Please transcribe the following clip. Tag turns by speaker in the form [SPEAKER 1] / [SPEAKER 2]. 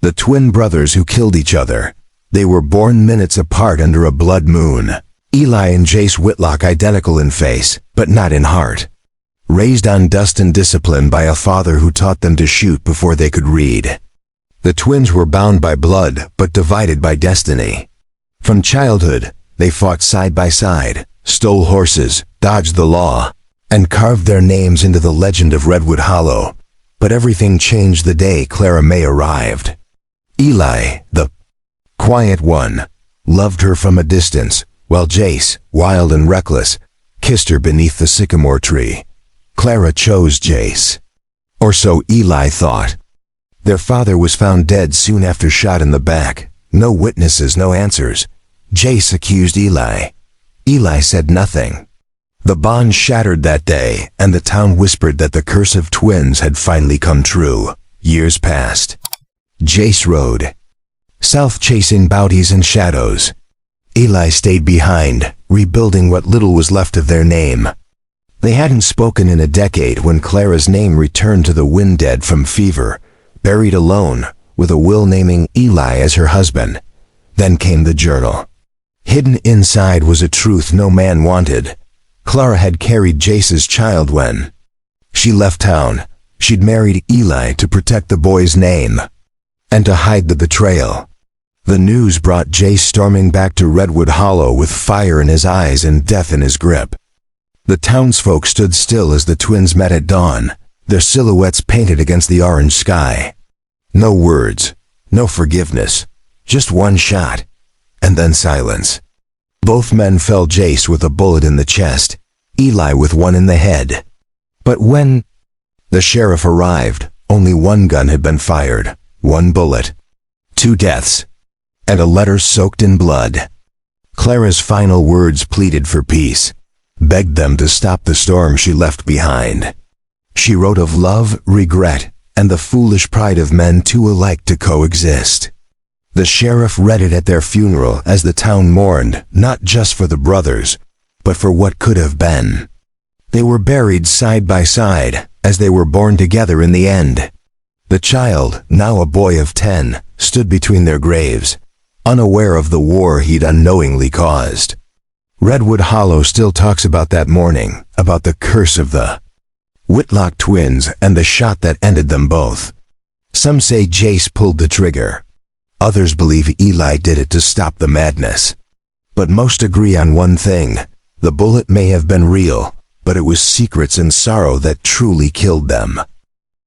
[SPEAKER 1] The twin brothers who killed each other. They were born minutes apart under a blood moon. Eli and Jace Whitlock identical in face, but not in heart. Raised on dust and discipline by a father who taught them to shoot before they could read. The twins were bound by blood, but divided by destiny. From childhood, they fought side by side, stole horses, dodged the law, and carved their names into the legend of Redwood Hollow. But everything changed the day Clara May arrived. Eli, the quiet one, loved her from a distance, while Jace, wild and reckless, kissed her beneath the sycamore tree. Clara chose Jace. Or so Eli thought. Their father was found dead soon after, shot in the back. No witnesses, no answers. Jace accused Eli. Eli said nothing. The bond shattered that day, and the town whispered that the curse of twins had finally come true. Years passed. Jace rode south, chasing bounties and shadows. Eli stayed behind, rebuilding what little was left of their name. They hadn't spoken in a decade when Clara's name returned to the wind, dead from fever, buried alone, with a will naming Eli as her husband. Then came the journal. Hidden inside was a truth no man wanted. Clara had carried Jace's child when she left town. She'd married Eli to protect the boy's name and to hide the betrayal. The news brought Jace storming back to Redwood Hollow with fire in his eyes and death in his grip. The townsfolk stood still as the twins met at dawn, their silhouettes painted against the orange sky. No words, no forgiveness, just one shot, and then silence. Both men fell, Jace with a bullet in the chest, Eli with one in the head. But when the sheriff arrived, only one gun had been fired, one bullet, 2 deaths, and a letter soaked in blood. Clara's final words pleaded for peace, begged them to stop the storm she left behind. She wrote of love, regret, and the foolish pride of men too alike to coexist. The sheriff read it at their funeral as the town mourned, not just for the brothers, but for what could have been. They were buried side by side, as they were born together in the end. The child, now a boy of 10, stood between their graves, unaware of the war he'd unknowingly caused. Redwood Hollow still talks about that morning, about the curse of the Whitlock twins and the shot that ended them both. Some say Jace pulled the trigger. Others believe Eli did it to stop the madness. But most agree on one thing: the bullet may have been real, but it was secrets and sorrow that truly killed them.